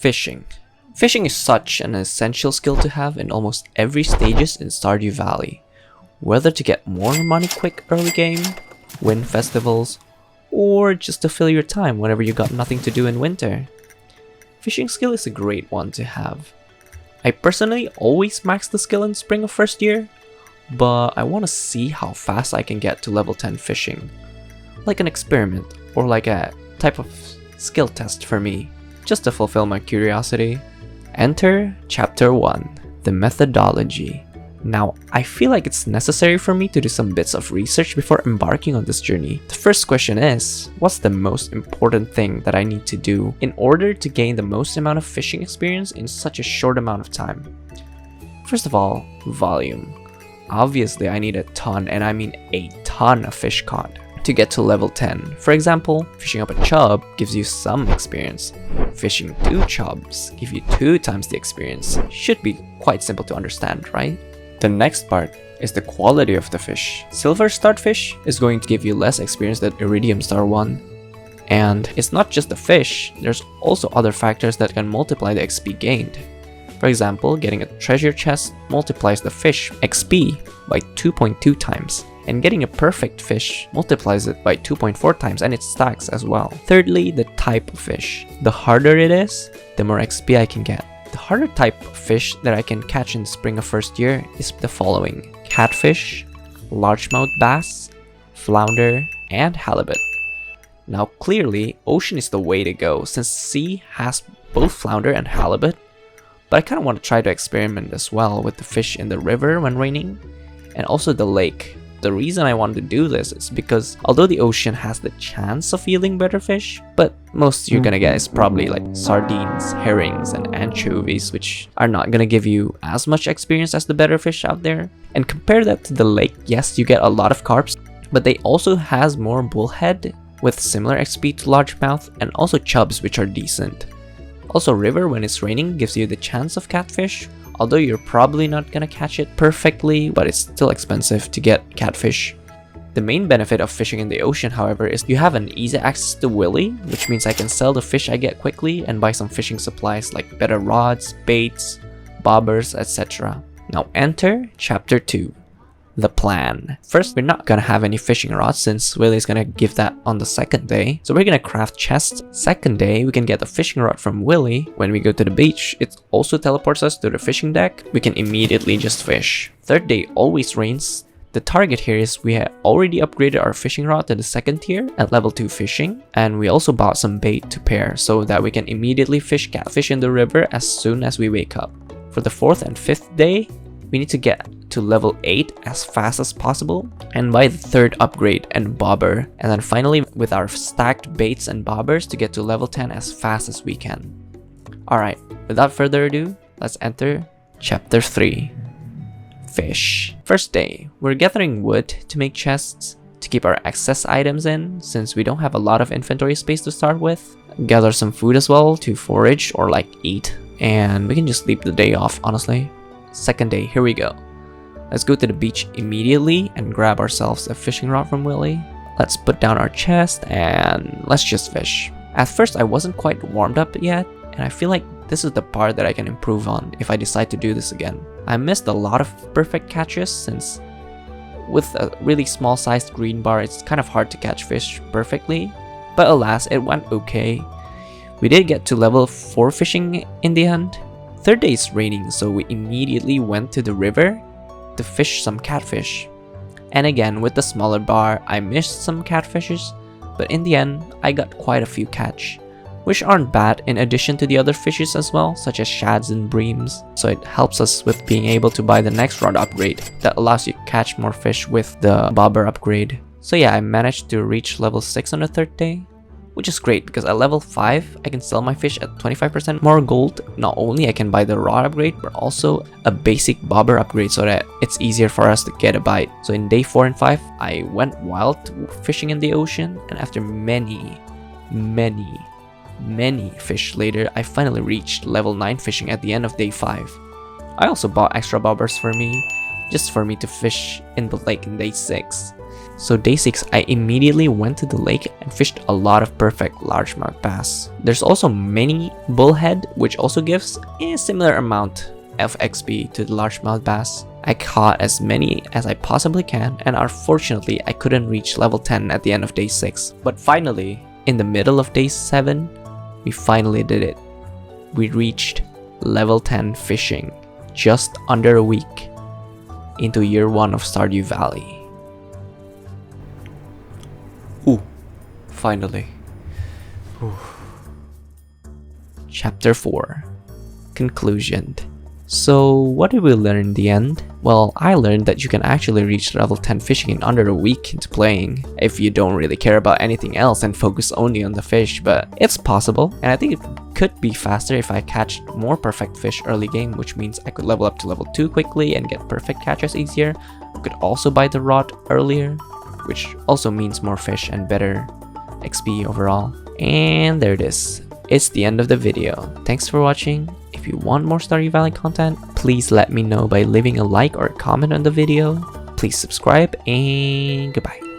Fishing. Fishing is such an essential skill to have in almost every stages in Stardew Valley. Whether to get more money quick early game, win festivals, or just to fill your time whenever you got nothing to do in winter. Fishing skill is a great one to have. I personally always max the skill in spring of first year, but I want to see how fast I can get to level 10 fishing. Like an experiment, or like a type of skill test for me, just to fulfill my curiosity. Enter Chapter 1, the methodology. Now, I feel like it's necessary for me to do some bits of research before embarking on this journey. The first question is, what's the most important thing that I need to do in order to gain the most amount of fishing experience in such a short amount of time? First of all, volume. Obviously, I need a ton, and I mean a ton of fish caught to get to level 10. For example, fishing up a chub gives you some experience. Fishing 2 chubs give you 2 times the experience. Should be quite simple to understand, right? The next part is the quality of the fish. Silver starfish is going to give you less experience than Iridium star one. And it's not just the fish, there's also other factors that can multiply the XP gained. For example, getting a treasure chest multiplies the fish XP by 2.2 times. And getting a perfect fish multiplies it by 2.4 times, and it stacks as well. Thirdly, the type of fish. The harder it is, the more XP I can get. The harder type of fish that I can catch in the spring of first year is the following: catfish, largemouth bass, flounder, and halibut. Now clearly, ocean is the way to go since sea has both flounder and halibut, but I kind of want to try to experiment as well with the fish in the river when raining, and also the lake. The reason I wanted to do this is because although the ocean has the chance of yielding better fish, but most you're gonna get is probably like sardines, herrings, and anchovies, which are not gonna give you as much experience as the better fish out there. And compare that to the lake, yes, you get a lot of carps, but they also has more bullhead with similar XP to largemouth, and also chubs, which are decent. Also, river when it's raining gives you the chance of catfish, although you're probably not gonna catch it perfectly, but it's still expensive to get catfish. The main benefit of fishing in the ocean, however, is you have an easy access to Willy, which means I can sell the fish I get quickly and buy some fishing supplies like better rods, baits, bobbers, etc. Now enter Chapter 2. The plan. First, we're not gonna have any fishing rods since Willy's gonna give that on the second day. So we're gonna craft chests. Second day, we can get the fishing rod from Willy. When we go to the beach, it also teleports us to the fishing deck. We can immediately just fish. Third day always rains. The target here is we had already upgraded our fishing rod to the second tier at level 2 fishing. And we also bought some bait to pair so that we can immediately fish catfish in the river as soon as we wake up. For the 4th and 5th day, we need to get to level 8 as fast as possible and buy the 3rd upgrade and bobber, and then finally with our stacked baits and bobbers to get to level 10 as fast as we can. Alright, without further ado, let's enter Chapter 3. Fish. First day, we're gathering wood to make chests to keep our excess items in since we don't have a lot of inventory space to start with. Gather some food as well to forage or like eat, and we can just sleep the day off honestly. Second day, here we go. Let's go to the beach immediately and grab ourselves a fishing rod from Willy. Let's put down our chest and let's just fish. At first I wasn't quite warmed up yet, and I feel like this is the part that I can improve on if I decide to do this again. I missed a lot of perfect catches since with a really small sized green bar it's kind of hard to catch fish perfectly, but alas it went okay. We did get to level 4 fishing in the end. Third day is raining, so we immediately went to the river to fish some catfish. And again, with the smaller bar, I missed some catfishes, but in the end, I got quite a few catch, which aren't bad in addition to the other fishes as well, such as shads and breams. So it helps us with being able to buy the next rod upgrade that allows you to catch more fish with the bobber upgrade. So yeah, I managed to reach level 6 on the 3rd day, which is great because at level 5, I can sell my fish at 25% more gold. Not only I can buy the rod upgrade, but also a basic bobber upgrade so that it's easier for us to get a bite. So in day 4 and 5, I went wild fishing in the ocean, and after many fish later, I finally reached level 9 fishing at the end of day 5. I also bought extra bobbers for me, just for me to fish in the lake in day 6. So day 6, I immediately went to the lake and fished a lot of perfect largemouth bass. There's also mini bullhead, which also gives a similar amount of XP to the largemouth bass. I caught as many as I possibly can, and unfortunately I couldn't reach level 10 at the end of day 6. But finally, in the middle of day 7, we finally did it. We reached level 10 fishing just under a week into year 1 of Stardew Valley. Ooh, finally. Ooh. Chapter 4, Conclusion. So what did we learn in the end? Well, I learned that you can actually reach level 10 fishing in under a week into playing if you don't really care about anything else and focus only on the fish, but it's possible, and I think it could be faster if I catch more perfect fish early game, which means I could level up to level 2 quickly and get perfect catches easier. I could also buy the rod earlier, which also means more fish and better XP overall. And there it is. It's the end of the video. Thanks for watching. If you want more Stardew Valley content, please let me know by leaving a like or a comment on the video. Please subscribe, and goodbye.